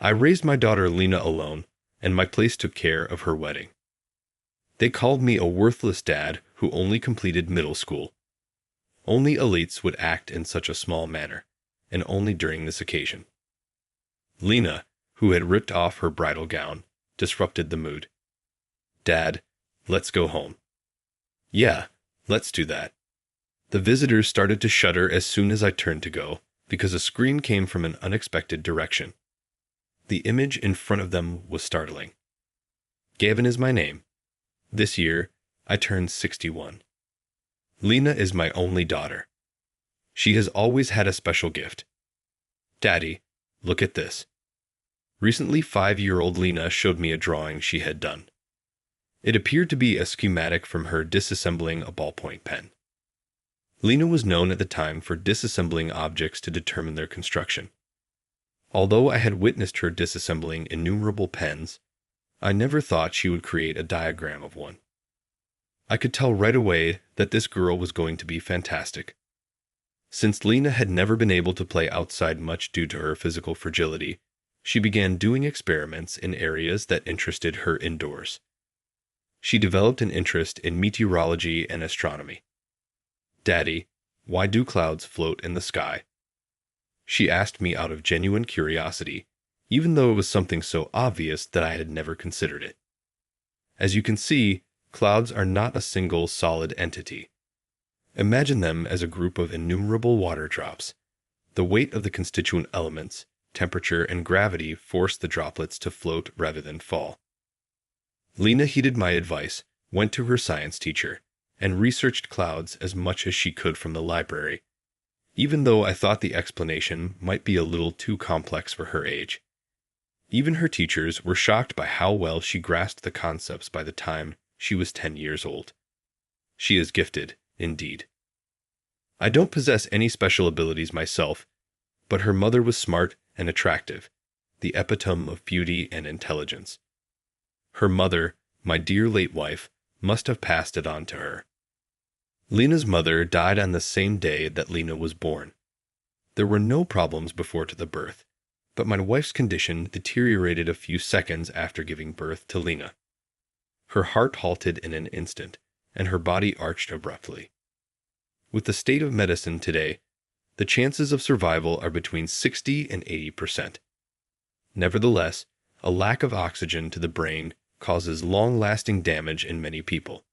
I raised my daughter Lena alone, and my place took care of her wedding. They called me a worthless dad who only completed middle school. Only elites would act in such a small manner, and only during this occasion. Lena, who had ripped off her bridal gown, disrupted the mood. Dad, let's go home. Yeah, let's do that. The visitors started to shudder as soon as I turned to go, because a scream came from an unexpected direction. The image in front of them was startling. Gavin is my name. This year, I turned 61. Lena is my only daughter. She has always had a special gift. Daddy, look at this. Recently, 5-year-old Lena showed me a drawing she had done. It appeared to be a schematic from her disassembling a ballpoint pen. Lena was known at the time for disassembling objects to determine their construction. Although I had witnessed her disassembling innumerable pens, I never thought she would create a diagram of one. I could tell right away that this girl was going to be fantastic. Since Lena had never been able to play outside much due to her physical fragility, she began doing experiments in areas that interested her indoors. She developed an interest in meteorology and astronomy. Daddy, why do clouds float in the sky? She asked me out of genuine curiosity, even though it was something so obvious that I had never considered it. As you can see, clouds are not a single solid entity. Imagine them as a group of innumerable water drops. The weight of the constituent elements, temperature, and gravity force the droplets to float rather than fall. Lena heeded my advice, went to her science teacher, and researched clouds as much as she could from the library, even though I thought the explanation might be a little too complex for her age. Even her teachers were shocked by how well she grasped the concepts by the time she was 10 years old. She is gifted, indeed. I don't possess any special abilities myself, but her mother was smart and attractive, the epitome of beauty and intelligence. Her mother, my dear late wife, must have passed it on to her. Lena's mother died on the same day that Lena was born. There were no problems before to the birth, but my wife's condition deteriorated a few seconds after giving birth to Lena. Her heart halted in an instant, and her body arched abruptly. With the state of medicine today, the chances of survival are between 60 and 80%. Nevertheless, a lack of oxygen to the brain causes long-lasting damage in many people.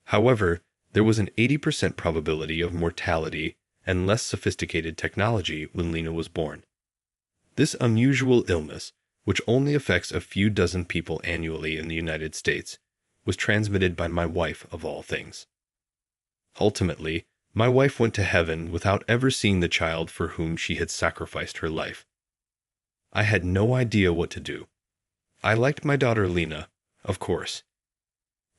However, there was an 80% probability of mortality and less sophisticated technology when Lena was born. This unusual illness, which only affects a few dozen people annually in the United States, was transmitted by my wife of all things. Ultimately, my wife went to heaven without ever seeing the child for whom she had sacrificed her life. I had no idea what to do. I liked my daughter Lena, of course.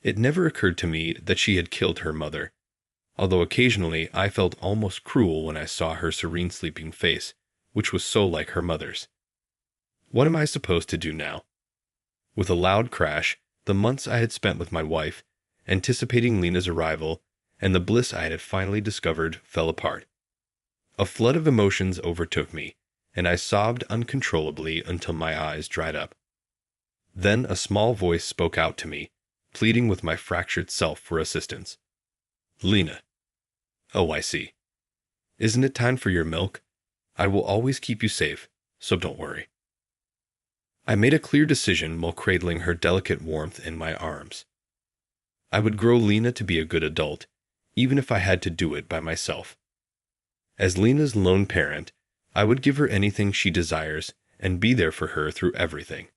It never occurred to me that she had killed her mother, although occasionally I felt almost cruel when I saw her serene sleeping face, which was so like her mother's. What am I supposed to do now? With a loud crash, the months I had spent with my wife, anticipating Lena's arrival, and the bliss I had finally discovered fell apart. A flood of emotions overtook me, and I sobbed uncontrollably until my eyes dried up. Then a small voice spoke out to me, pleading with my fractured self for assistance. Lena. Oh, I see. Isn't it time for your milk? I will always keep you safe, so don't worry. I made a clear decision while cradling her delicate warmth in my arms. I would grow Lena to be a good adult, even if I had to do it by myself. As Lena's lone parent, I would give her anything she desires and be there for her through everything.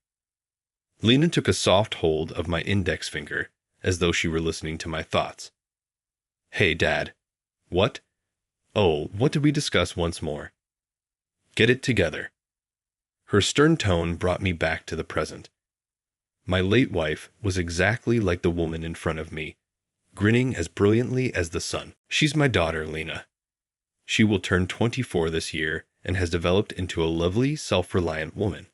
Lena took a soft hold of my index finger, as though she were listening to my thoughts. Hey, Dad. What? Oh, what did we discuss once more? Get it together. Her stern tone brought me back to the present. My late wife was exactly like the woman in front of me, grinning as brilliantly as the sun. She's my daughter, Lena. She will turn 24 this year and has developed into a lovely, self-reliant woman.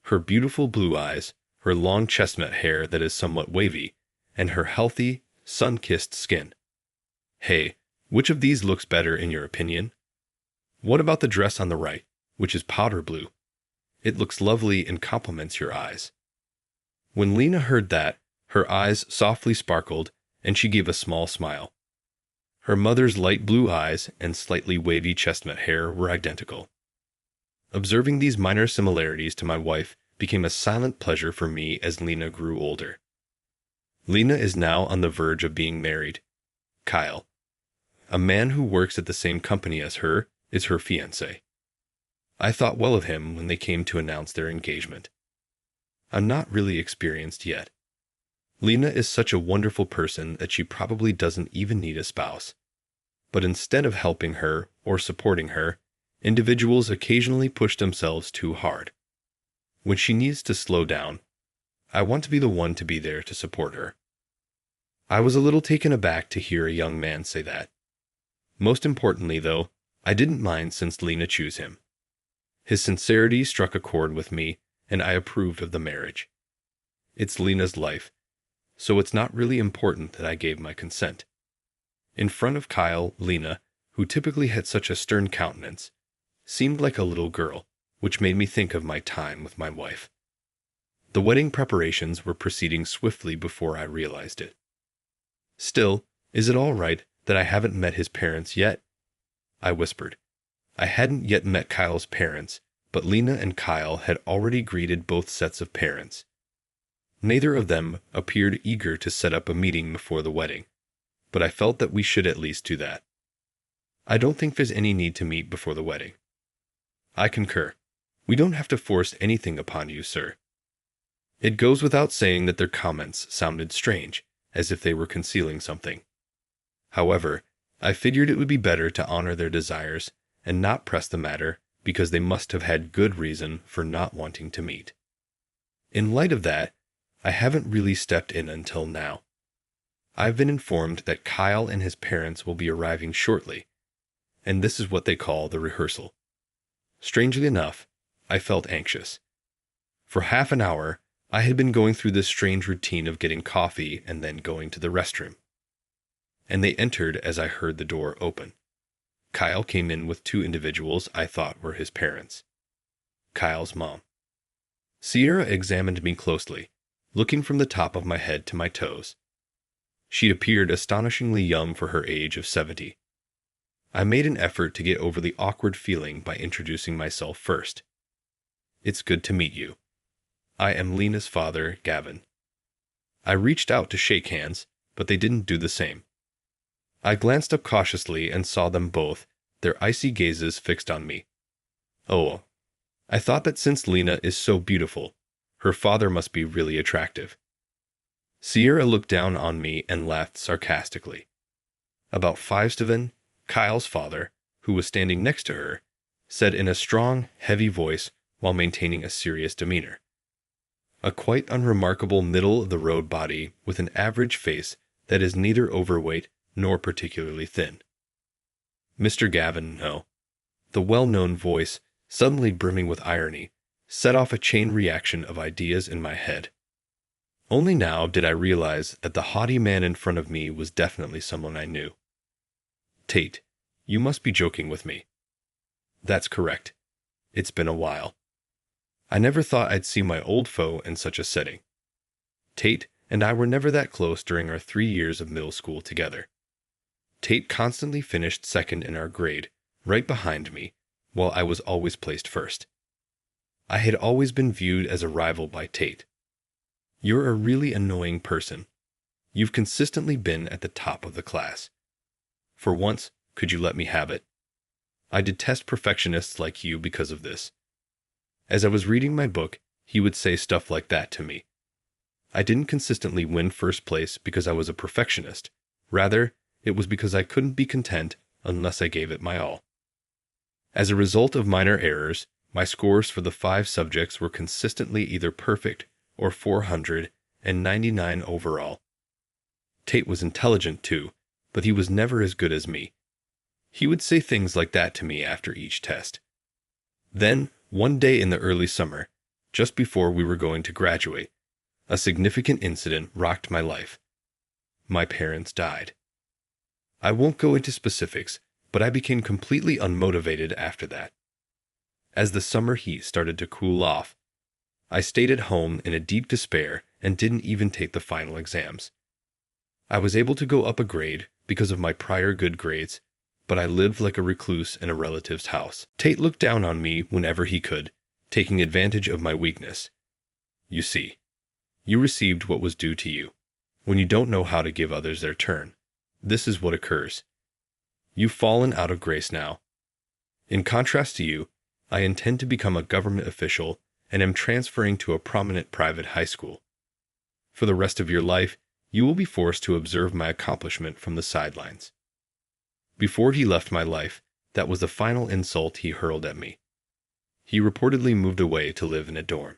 Her beautiful blue eyes, her long chestnut hair that is somewhat wavy, and her healthy, sun-kissed skin. Hey, which of these looks better in your opinion? What about the dress on the right, which is powder blue? It looks lovely and compliments your eyes." When Lena heard that, her eyes softly sparkled, and she gave a small smile. Her mother's light blue eyes and slightly wavy chestnut hair were identical. Observing these minor similarities to my wife became a silent pleasure for me as Lena grew older. Lena is now on the verge of being married. Kyle, a man who works at the same company as her, is her fiancé. I thought well of him when they came to announce their engagement. I'm not really experienced yet. Lena is such a wonderful person that she probably doesn't even need a spouse. But instead of helping her or supporting her, individuals occasionally push themselves too hard. When she needs to slow down, I want to be the one to be there to support her. I was a little taken aback to hear a young man say that. Most importantly, though, I didn't mind since Lena chose him. His sincerity struck a chord with me, and I approved of the marriage. It's Lena's life, so it's not really important that I gave my consent. In front of Kyle, Lena, who typically had such a stern countenance, seemed like a little girl, which made me think of my time with my wife. The wedding preparations were proceeding swiftly before I realized it. "Still, is it all right that I haven't met his parents yet?" I whispered. I hadn't yet met Kyle's parents, but Lena and Kyle had already greeted both sets of parents. Neither of them appeared eager to set up a meeting before the wedding, but I felt that we should at least do that. "I don't think there's any need to meet before the wedding." "I concur. We don't have to force anything upon you, sir." It goes without saying that their comments sounded strange, as if they were concealing something. However, I figured it would be better to honor their desires and not press the matter because they must have had good reason for not wanting to meet. In light of that, I haven't really stepped in until now. I've been informed that Kyle and his parents will be arriving shortly, and this is what they call the rehearsal. Strangely enough, I felt anxious. For half an hour, I had been going through this strange routine of getting coffee and then going to the restroom. And they entered as I heard the door open. Kyle came in with two individuals I thought were his parents. Kyle's mom. Sierra examined me closely, looking from the top of my head to my toes. She appeared astonishingly young for her age of 70. I made an effort to get over the awkward feeling by introducing myself first. "It's good to meet you. I am Lena's father, Gavin." I reached out to shake hands, but they didn't do the same. I glanced up cautiously and saw them both, their icy gazes fixed on me. Oh, I thought that since Lena is so beautiful, her father must be really attractive. Sierra looked down on me and laughed sarcastically. About Fivestoven, Kyle's father, who was standing next to her, said in a strong, heavy voice while maintaining a serious demeanor. A quite unremarkable middle-of-the-road body with an average face that is neither overweight nor particularly thin. "Mr. Gavin, no." The well-known voice, suddenly brimming with irony, set off a chain reaction of ideas in my head. Only now did I realize that the haughty man in front of me was definitely someone I knew. "Tate, you must be joking with me." "That's correct. It's been a while. I never thought I'd see my old foe in such a setting. Tate and I were never that close during our 3 years of middle school together. Tate constantly finished second in our grade, right behind me, while I was always placed first. I had always been viewed as a rival by Tate. You're a really annoying person. You've consistently been at the top of the class. For once, could you let me have it? I detest perfectionists like you because of this." As I was reading my book, he would say stuff like that to me. I didn't consistently win first place because I was a perfectionist. Rather, it was because I couldn't be content unless I gave it my all. As a result of minor errors, my scores for the 5 subjects were consistently either perfect or 499 overall. Tate was intelligent too, but he was never as good as me. He would say things like that to me after each test. Then, one day in the early summer, just before we were going to graduate, a significant incident rocked my life. My parents died. I won't go into specifics, but I became completely unmotivated after that. As the summer heat started to cool off, I stayed at home in a deep despair and didn't even take the final exams. I was able to go up a grade because of my prior good grades, but I lived like a recluse in a relative's house. Tate looked down on me whenever he could, taking advantage of my weakness. You see, you received what was due to you. When you don't know how to give others their turn, this is what occurs. You've fallen out of grace now. In contrast to you, I intend to become a government official and am transferring to a prominent private high school. For the rest of your life, you will be forced to observe my accomplishment from the sidelines. Before he left my life, that was the final insult he hurled at me. He reportedly moved away to live in a dorm.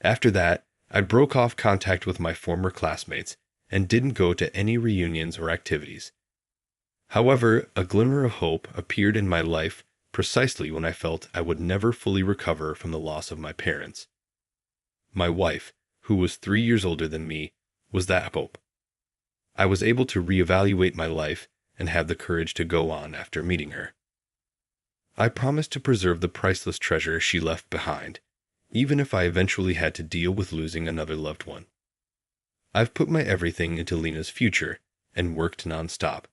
After that, I broke off contact with my former classmates and didn't go to any reunions or activities. However, a glimmer of hope appeared in my life precisely when I felt I would never fully recover from the loss of my parents. My wife, who was 3 years older than me, was that hope. I was able to reevaluate my life and have the courage to go on after meeting her. I promised to preserve the priceless treasure she left behind, even if I eventually had to deal with losing another loved one. I've put my everything into Lena's future and worked nonstop.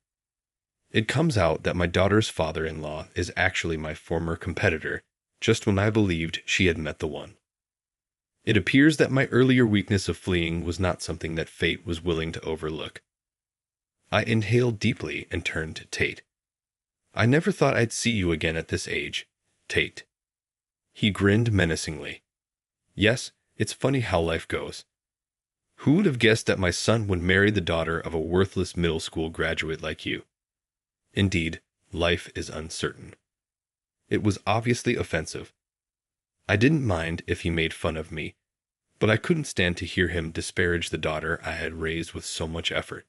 It comes out that my daughter's father-in-law is actually my former competitor, just when I believed she had met the one. It appears that my earlier weakness of fleeing was not something that fate was willing to overlook. I inhaled deeply and turned to Tate. I never thought I'd see you again at this age, Tate. He grinned menacingly. Yes, it's funny how life goes. Who would have guessed that my son would marry the daughter of a worthless middle school graduate like you? Indeed, life is uncertain. It was obviously offensive. I didn't mind if he made fun of me, but I couldn't stand to hear him disparage the daughter I had raised with so much effort.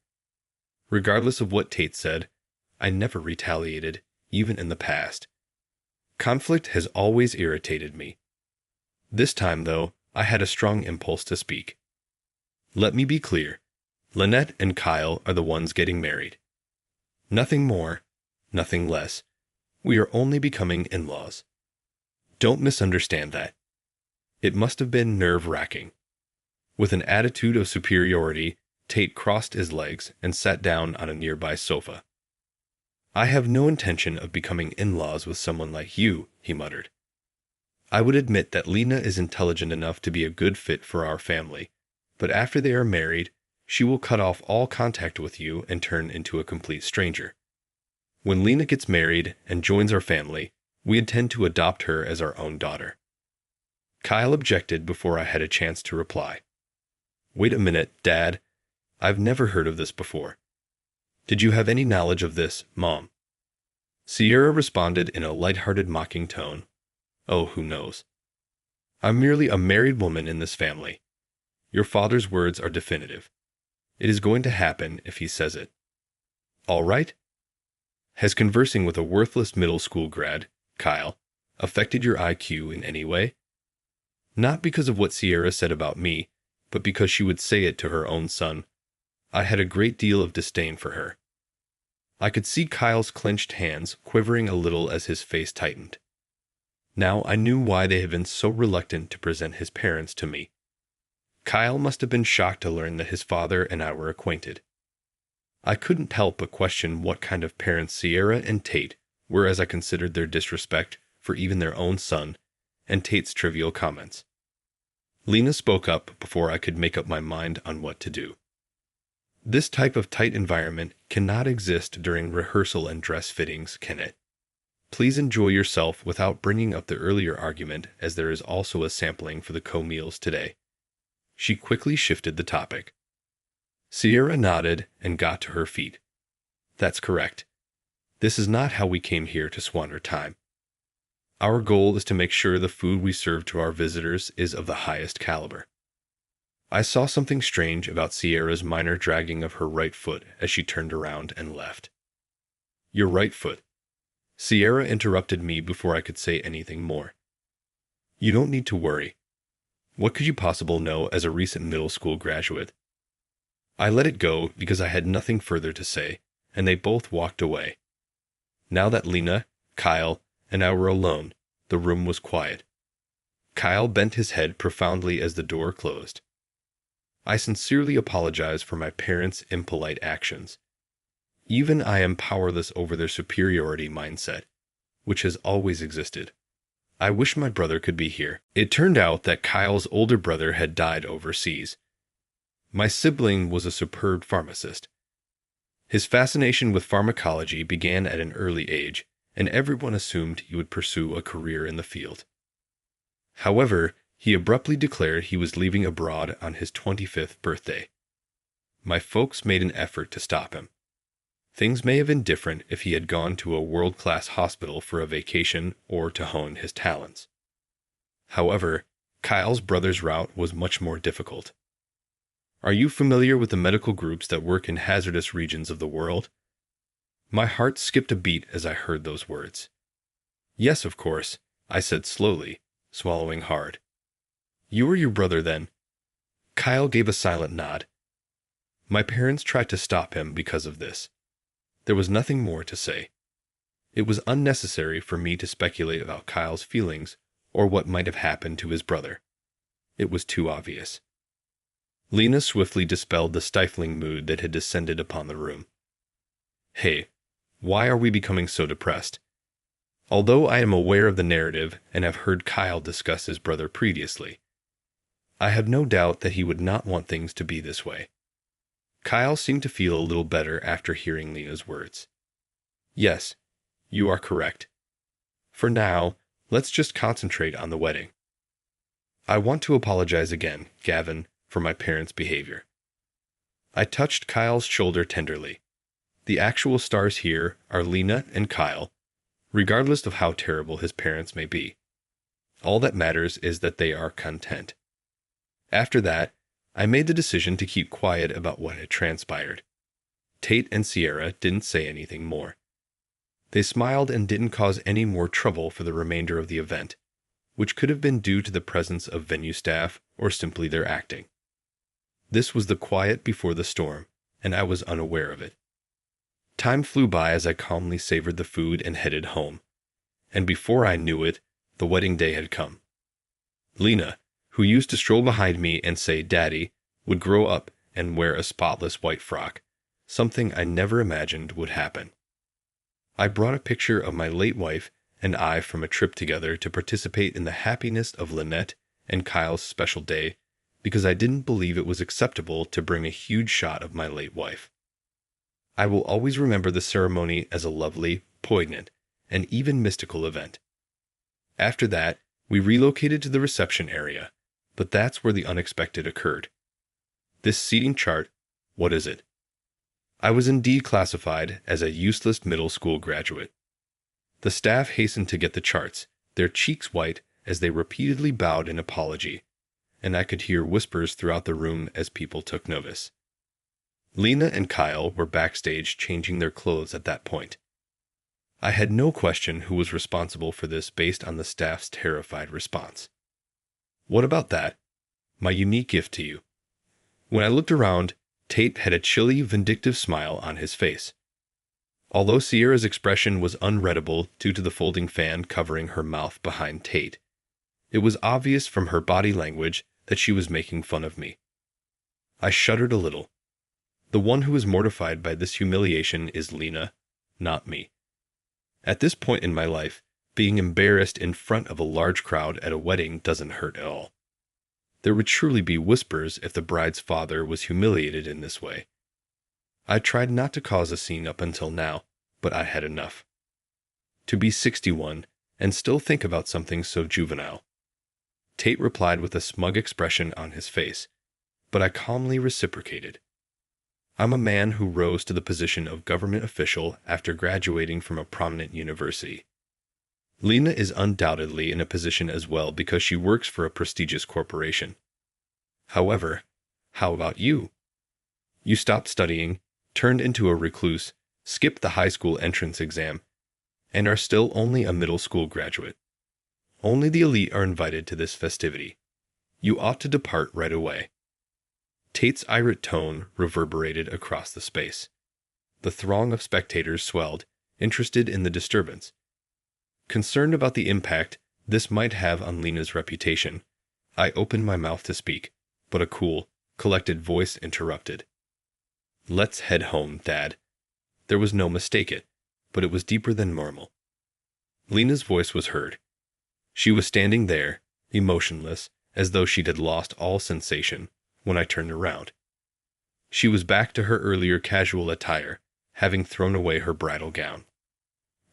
Regardless of what Tate said, I never retaliated, even in the past. Conflict has always irritated me. This time, though, I had a strong impulse to speak. Let me be clear. Lynette and Kyle are the ones getting married. Nothing more, nothing less. We are only becoming in-laws. Don't misunderstand that. It must have been nerve-wracking. With an attitude of superiority, Tate crossed his legs and sat down on a nearby sofa. I have no intention of becoming in-laws with someone like you, he muttered. I would admit that Lena is intelligent enough to be a good fit for our family, but after they are married, she will cut off all contact with you and turn into a complete stranger. When Lena gets married and joins our family, we intend to adopt her as our own daughter. Kyle objected before I had a chance to reply. Wait a minute, Dad. I've never heard of this before. Did you have any knowledge of this, Mom? Sierra responded in a light-hearted mocking tone. Oh, who knows? I'm merely a married woman in this family. Your father's words are definitive. It is going to happen if he says it. All right? Has conversing with a worthless middle school grad, Kyle, affected your IQ in any way? Not because of what Sierra said about me, but because she would say it to her own son. I had a great deal of disdain for her. I could see Kyle's clenched hands quivering a little as his face tightened. Now I knew why they had been so reluctant to present his parents to me. Kyle must have been shocked to learn that his father and I were acquainted. I couldn't help but question what kind of parents Sierra and Tate were as I considered their disrespect for even their own son and Tate's trivial comments. Lena spoke up before I could make up my mind on what to do. This type of tight environment cannot exist during rehearsal and dress fittings, can it? Please enjoy yourself without bringing up the earlier argument, as there is also a sampling for the co-meals today. She quickly shifted the topic. Sierra nodded and got to her feet. That's correct. This is not how we came here to squander time. Our goal is to make sure the food we serve to our visitors is of the highest caliber. I saw something strange about Sierra's minor dragging of her right foot as she turned around and left. Your right foot. Sierra interrupted me before I could say anything more. You don't need to worry. What could you possibly know as a recent middle school graduate? I let it go because I had nothing further to say, and they both walked away. Now that Lena, Kyle, and I were alone, The room was quiet. Kyle bent his head profoundly as the door closed. I sincerely apologize for my parents' impolite actions. Even I am powerless over their superiority mindset, which has always existed. I wish my brother could be here. It turned out that Kyle's older brother had died overseas. My sibling was a superb pharmacist. His fascination with pharmacology began at an early age, and everyone assumed he would pursue a career in the field. However, he abruptly declared he was leaving abroad on his 25th birthday. My folks made an effort to stop him. Things may have been different if he had gone to a world-class hospital for a vacation or to hone his talents. However, Kyle's brother's route was much more difficult. Are you familiar with the medical groups that work in hazardous regions of the world? My heart skipped a beat as I heard those words. Yes, of course, I said slowly, swallowing hard. You were your brother then? Kyle gave a silent nod. My parents tried to stop him because of this. There was nothing more to say. It was unnecessary for me to speculate about Kyle's feelings or what might have happened to his brother. It was too obvious. Lena swiftly dispelled the stifling mood that had descended upon the room. Hey, why are we becoming so depressed? Although I am aware of the narrative and have heard Kyle discuss his brother previously, I have no doubt that he would not want things to be this way. Kyle seemed to feel a little better after hearing Lena's words. Yes, you are correct. For now, let's just concentrate on the wedding. I want to apologize again, Gavin, for my parents' behavior. I touched Kyle's shoulder tenderly. The actual stars here are Lena and Kyle, regardless of how terrible his parents may be. All that matters is that they are content. After that, I made the decision to keep quiet about what had transpired. Tate and Sierra didn't say anything more. They smiled and didn't cause any more trouble for the remainder of the event, which could have been due to the presence of venue staff or simply their acting. This was the quiet before the storm, and I was unaware of it. Time flew by as I calmly savored the food and headed home, and before I knew it, the wedding day had come. Lena, who used to stroll behind me and say "Daddy," would grow up and wear a spotless white frock, something I never imagined would happen. I brought a picture of my late wife and I from a trip together to participate in the happiness of Lynette and Kyle's special day because I didn't believe it was acceptable to bring a huge shot of my late wife. I will always remember the ceremony as a lovely, poignant, and even mystical event. After that, we relocated to the reception area, but that's where the unexpected occurred. This seating chart, what is it? I was indeed classified as a useless middle school graduate. The staff hastened to get the charts, their cheeks white as they repeatedly bowed in apology, and I could hear whispers throughout the room as people took notice. Lena and Kyle were backstage changing their clothes at that point. I had no question who was responsible for this based on the staff's terrified response. What about that? My unique gift to you. When I looked around, Tate had a chilly, vindictive smile on his face. Although Sierra's expression was unreadable due to the folding fan covering her mouth behind Tate, it was obvious from her body language that she was making fun of me. I shuddered a little. The one who is mortified by this humiliation is Lena, not me. At this point in my life, being embarrassed in front of a large crowd at a wedding doesn't hurt at all. There would truly be whispers if the bride's father was humiliated in this way. I tried not to cause a scene up until now, but I had enough. To be 61 and still think about something so juvenile. Tate replied with a smug expression on his face, but I calmly reciprocated. I'm a man who rose to the position of government official after graduating from a prominent university. Lena is undoubtedly in a position as well because she works for a prestigious corporation. However, how about you? You stopped studying, turned into a recluse, skipped the high school entrance exam, and are still only a middle school graduate. Only the elite are invited to this festivity. You ought to depart right away. Tate's irate tone reverberated across the space. The throng of spectators swelled, interested in the disturbance. Concerned about the impact This might have on Lena's reputation. I opened my mouth to speak, but a cool, collected voice interrupted. Let's head home, Dad. There was no mistake it, but it was deeper than normal. Lena's voice was heard. She was standing there, emotionless, as though she had lost all sensation, when I turned around. She was back to her earlier casual attire, having thrown away her bridal gown.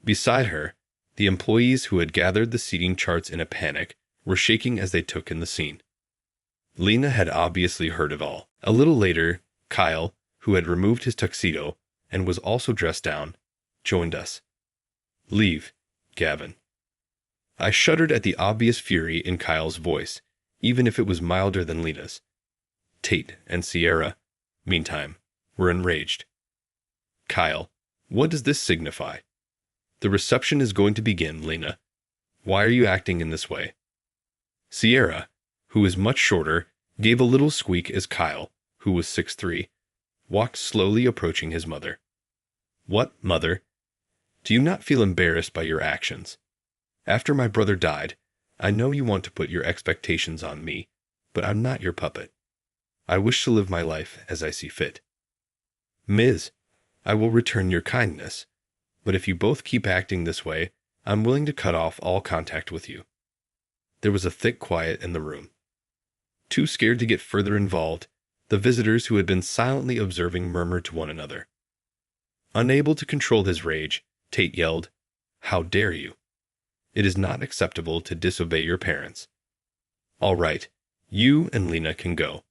Beside her, the employees who had gathered the seating charts in a panic were shaking as they took in the scene. Lena had obviously heard it all. A little later, Kyle, who had removed his tuxedo and was also dressed down, joined us. Leave, Gavin. I shuddered at the obvious fury in Kyle's voice, even if it was milder than Lena's. Tate and Sierra, meantime, were enraged. Kyle, what does this signify? The reception is going to begin, Lena. Why are you acting in this way? Sierra, who is much shorter, gave a little squeak as Kyle, who was 6'3", walked slowly approaching his mother. What, mother? Do you not feel embarrassed by your actions? After my brother died, I know you want to put your expectations on me, but I'm not your puppet. I wish to live my life as I see fit. Ms., I will return your kindness, but if you both keep acting this way, I'm willing to cut off all contact with you. There was a thick quiet in the room. Too scared to get further involved, the visitors who had been silently observing murmured to one another. Unable to control his rage, Tate yelled, "How dare you? It is not acceptable to disobey your parents. All right, you and Lena can go.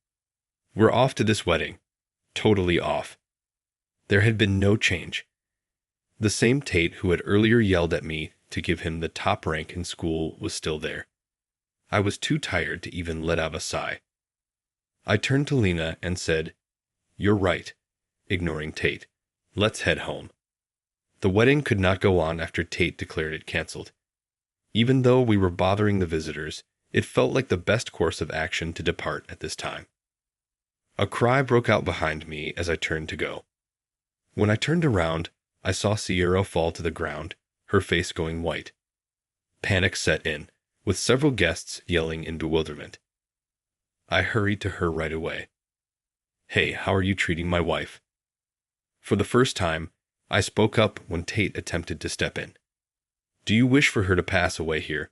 We're off to this wedding. Totally off." There had been no change. The same Tate who had earlier yelled at me to give him the top rank in school was still there. I was too tired to even let out a sigh. I turned to Lena and said, "You're right," ignoring Tate. "Let's head home." The wedding could not go on after Tate declared it canceled. Even though we were bothering the visitors, it felt like the best course of action to depart at this time. A cry broke out behind me as I turned to go. When I turned around, I saw Sierra fall to the ground, her face going white. Panic set in, with several guests yelling in bewilderment. I hurried to her right away. "Hey, how are you treating my wife?" For the first time, I spoke up when Tate attempted to step in. "Do you wish for her to pass away here?"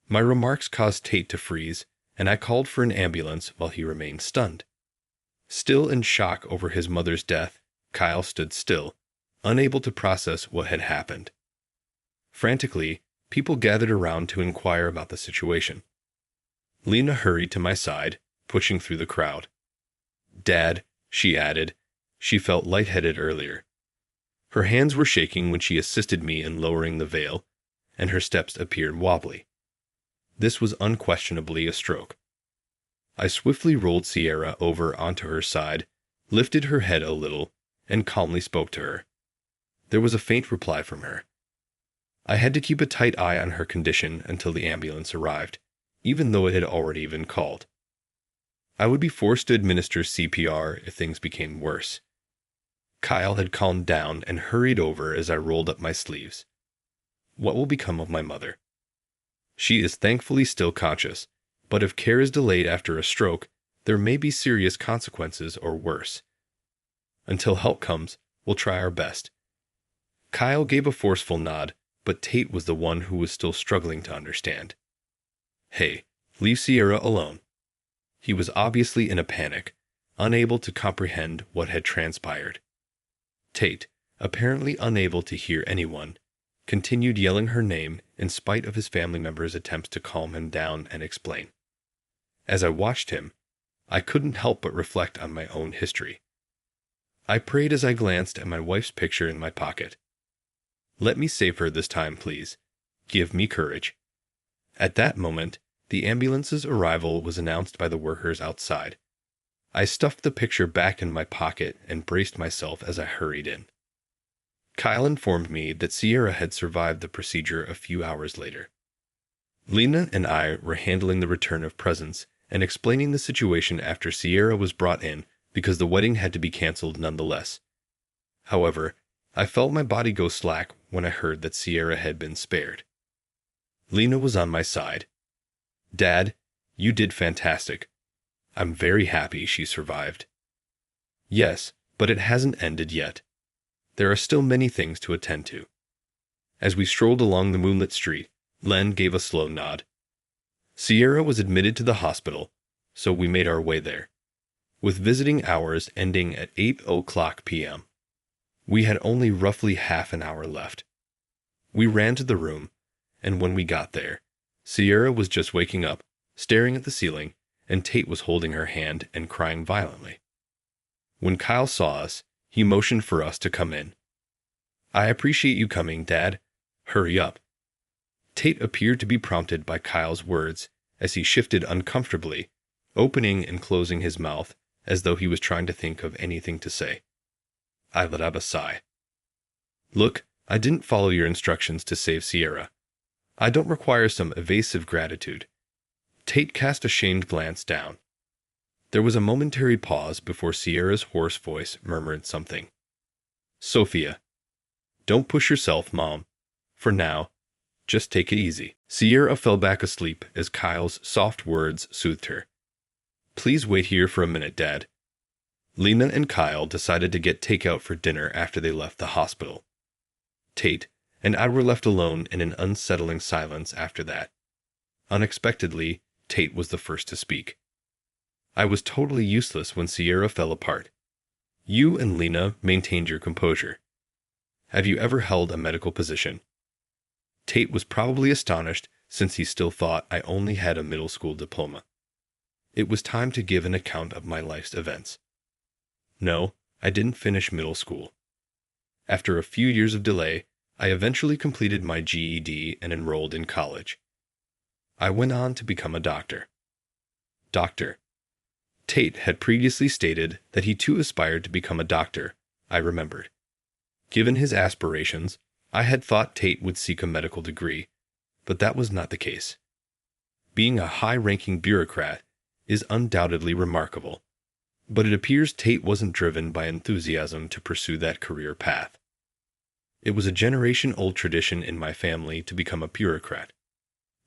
My remarks caused Tate to freeze, and I called for an ambulance while he remained stunned. Still in shock over his mother's death, Kyle stood still, unable to process what had happened. Frantically, people gathered around to inquire about the situation. Lena hurried to my side, pushing through the crowd. "Dad," she added. She felt lightheaded earlier. Her hands were shaking when she assisted me in lowering the veil, and her steps appeared wobbly. This was unquestionably a stroke. I swiftly rolled Sierra over onto her side, lifted her head a little, and calmly spoke to her. There was a faint reply from her. I had to keep a tight eye on her condition until the ambulance arrived, even though it had already been called. I would be forced to administer CPR if things became worse. Kyle had calmed down and hurried over as I rolled up my sleeves. What will become of my mother? She is thankfully still conscious, but if care is delayed after a stroke, there may be serious consequences or worse. Until help comes, we'll try our best. Kyle gave a forceful nod, but Tate was the one who was still struggling to understand. "Hey, leave Sierra alone." He was obviously in a panic, unable to comprehend what had transpired. Tate, apparently unable to hear anyone, continued yelling her name in spite of his family members' attempts to calm him down and explain. As I watched him, I couldn't help but reflect on my own history. I prayed as I glanced at my wife's picture in my pocket. Let me save her this time, please. Give me courage. At that moment, the ambulance's arrival was announced by the workers outside. I stuffed the picture back in my pocket and braced myself as I hurried in. Kyle informed me that Sierra had survived the procedure a few hours later. Lena and I were handling the return of presents and explaining the situation after Sierra was brought in because the wedding had to be canceled nonetheless. However, I felt my body go slack when I heard that Sierra had been spared. Lena was on my side. Dad, you did fantastic. I'm very happy she survived. Yes, but it hasn't ended yet. There are still many things to attend to. As we strolled along the moonlit street, Len gave a slow nod. Sierra was admitted to the hospital, so we made our way there, with visiting hours ending at 8:00 p.m. We had only roughly half an hour left. We ran to the room, and when we got there, Sierra was just waking up, staring at the ceiling, and Tate was holding her hand and crying violently. When Kyle saw us, he motioned for us to come in. I appreciate you coming, Dad. Hurry up. Tate appeared to be prompted by Kyle's words as he shifted uncomfortably, opening and closing his mouth as though he was trying to think of anything to say. I let out a sigh. Look, I didn't follow your instructions to save Sierra. I don't require some evasive gratitude. Tate cast a shamed glance down. There was a momentary pause before Sierra's hoarse voice murmured something. Sophia. Don't push yourself, Mom. For now, just take it easy. Sierra fell back asleep as Kyle's soft words soothed her. Please wait here for a minute, Dad. Lena and Kyle decided to get takeout for dinner after they left the hospital. Tate and I were left alone in an unsettling silence after that. Unexpectedly, Tate was the first to speak. I was totally useless when Sierra fell apart. You and Lena maintained your composure. Have you ever held a medical position? Tate was probably astonished since he still thought I only had a middle school diploma. It was time to give an account of my life's events. No, I didn't finish middle school. After a few years of delay, I eventually completed my GED and enrolled in college. I went on to become a doctor. Doctor. Tate had previously stated that he too aspired to become a doctor, I remembered. Given his aspirations, I had thought Tate would seek a medical degree, but that was not the case. Being a high-ranking bureaucrat is undoubtedly remarkable, but it appears Tate wasn't driven by enthusiasm to pursue that career path. It was a generation-old tradition in my family to become a bureaucrat.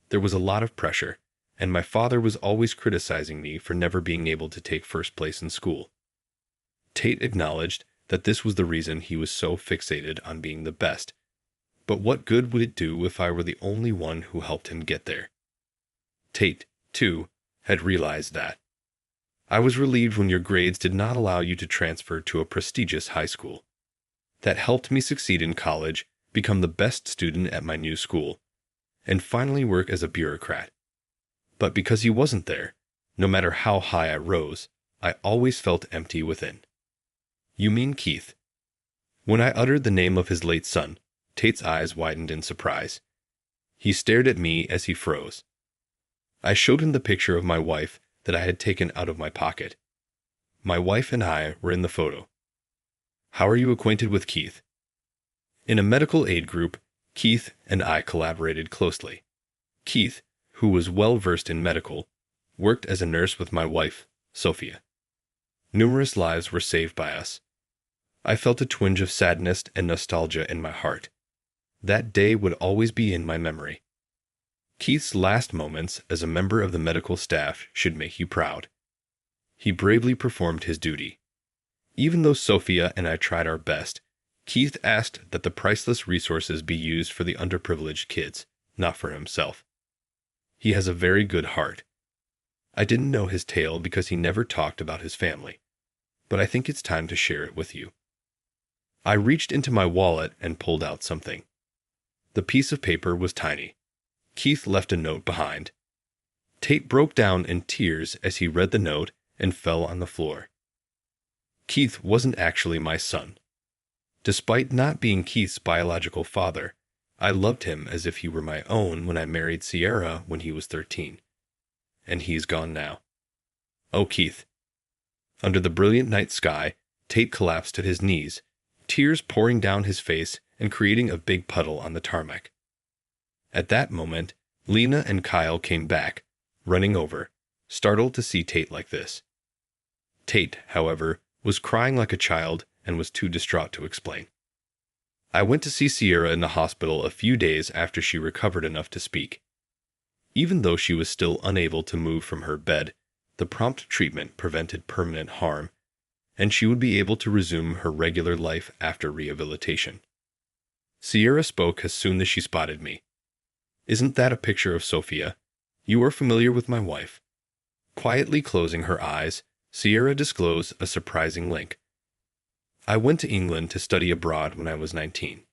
There was a lot of pressure, and my father was always criticizing me for never being able to take first place in school. Tate acknowledged that this was the reason he was so fixated on being the best, but what good would it do if I were the only one who helped him get there? Tate, too, had realized that. I was relieved when your grades did not allow you to transfer to a prestigious high school. That helped me succeed in college, become the best student at my new school, and finally work as a bureaucrat. But because he wasn't there, no matter how high I rose, I always felt empty within. You mean Keith? When I uttered the name of his late son, Tate's eyes widened in surprise. He stared at me as he froze. I showed him the picture of my wife that I had taken out of my pocket. My wife and I were in the photo. How are you acquainted with Keith? In a medical aid group, Keith and I collaborated closely. Keith, who was well-versed in medical, worked as a nurse with my wife, Sophia. Numerous lives were saved by us. I felt a twinge of sadness and nostalgia in my heart. That day would always be in my memory. Keith's last moments as a member of the medical staff should make you proud. He bravely performed his duty. Even though Sophia and I tried our best, Keith asked that the priceless resources be used for the underprivileged kids, not for himself. He has a very good heart. I didn't know his tale because he never talked about his family, but I think it's time to share it with you. I reached into my wallet and pulled out something. The piece of paper was tiny. Keith left a note behind. Tate broke down in tears as he read the note and fell on the floor. Keith wasn't actually my son. Despite not being Keith's biological father, I loved him as if he were my own when I married Sierra when he was 13. And he's gone now. Oh, Keith. Under the brilliant night sky, Tate collapsed at his knees, tears pouring down his face and creating a big puddle on the tarmac. At that moment, Lena and Kyle came back, running over, startled to see Tate like this. Tate, however, was crying like a child and was too distraught to explain. I went to see Sierra in the hospital a few days after she recovered enough to speak. Even though she was still unable to move from her bed, the prompt treatment prevented permanent harm, and she would be able to resume her regular life after rehabilitation. Sierra spoke as soon as she spotted me. "Isn't that a picture of Sophia? You are familiar with my wife." Quietly closing her eyes, Sierra disclosed a surprising link. "I went to England to study abroad when I was 19.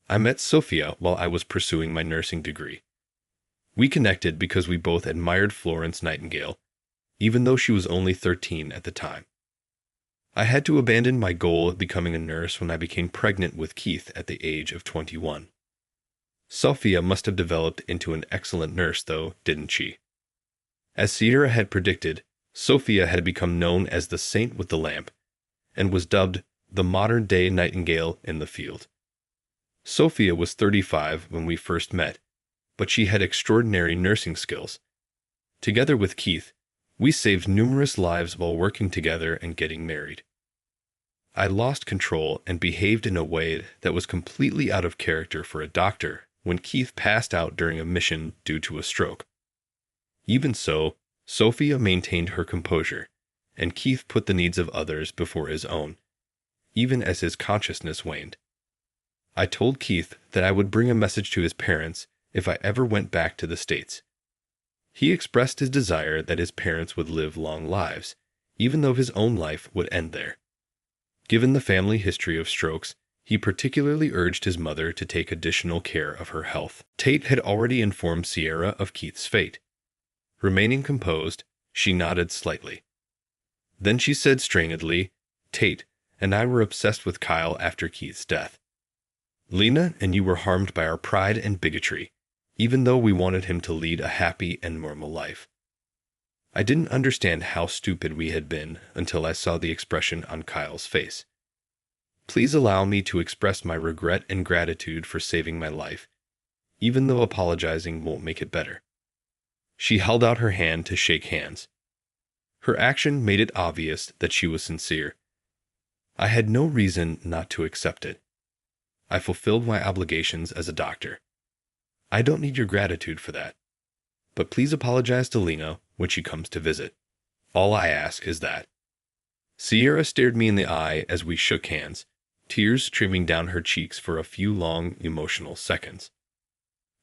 I met Sophia while I was pursuing my nursing degree. We connected because we both admired Florence Nightingale, even though she was only 13 at the time. I had to abandon my goal of becoming a nurse when I became pregnant with Keith at the age of 21. Sophia must have developed into an excellent nurse, though, didn't she?" As Sierra had predicted, Sophia had become known as the Saint with the Lamp, and was dubbed the modern-day Nightingale in the field. Sophia was 35 when we first met, but she had extraordinary nursing skills. Together with Keith, we saved numerous lives while working together and getting married. I lost control and behaved in a way that was completely out of character for a doctor when Keith passed out during a mission due to a stroke. Even so, Sophia maintained her composure, and Keith put the needs of others before his own, even as his consciousness waned. I told Keith that I would bring a message to his parents if I ever went back to the States. He expressed his desire that his parents would live long lives, even though his own life would end there. Given the family history of strokes, he particularly urged his mother to take additional care of her health. Tate had already informed Sierra of Keith's fate. Remaining composed, she nodded slightly. Then she said strainedly, "Tate and I were obsessed with Kyle after Keith's death. Lena and you were harmed by our pride and bigotry, even though we wanted him to lead a happy and normal life. I didn't understand how stupid we had been until I saw the expression on Kyle's face. Please allow me to express my regret and gratitude for saving my life, even though apologizing won't make it better." She held out her hand to shake hands. Her action made it obvious that she was sincere. I had no reason not to accept it. I fulfilled my obligations as a doctor. I don't need your gratitude for that. But please apologize to Lena when she comes to visit. All I ask is that. Sierra stared me in the eye as we shook hands, tears streaming down her cheeks for a few long, emotional seconds.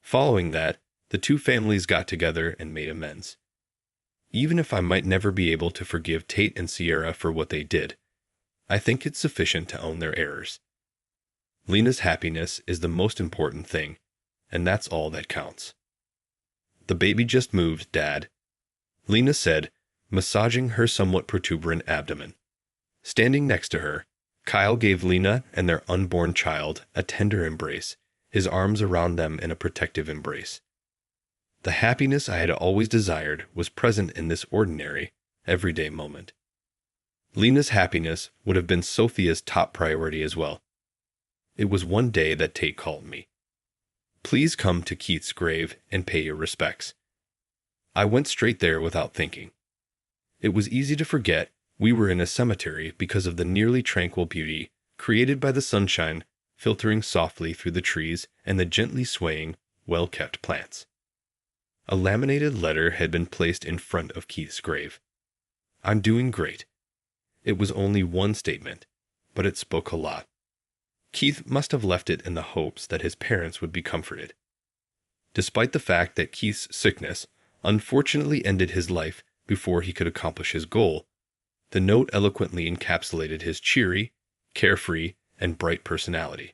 Following that, the two families got together and made amends. Even if I might never be able to forgive Tate and Sierra for what they did, I think it's sufficient to own their errors. Lena's happiness is the most important thing, and that's all that counts. "The baby just moved, Dad," Lena said, massaging her somewhat protuberant abdomen. Standing next to her, Kyle gave Lena and their unborn child a tender embrace, his arms around them in a protective embrace. The happiness I had always desired was present in this ordinary, everyday moment. Lena's happiness would have been Sophia's top priority as well. It was one day that Tate called me. "Please come to Keith's grave and pay your respects." I went straight there without thinking. It was easy to forget we were in a cemetery because of the nearly tranquil beauty created by the sunshine filtering softly through the trees and the gently swaying, well-kept plants. A laminated letter had been placed in front of Keith's grave. "I'm doing great." It was only one statement, but it spoke a lot. Keith must have left it in the hopes that his parents would be comforted. Despite the fact that Keith's sickness unfortunately ended his life before he could accomplish his goal, the note eloquently encapsulated his cheery, carefree, and bright personality.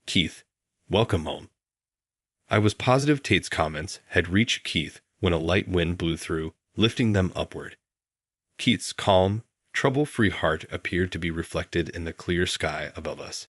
"Keith, welcome home." I was positive Tate's comments had reached Keith when a light wind blew through, lifting them upward. Keith's calm, trouble-free heart appeared to be reflected in the clear sky above us.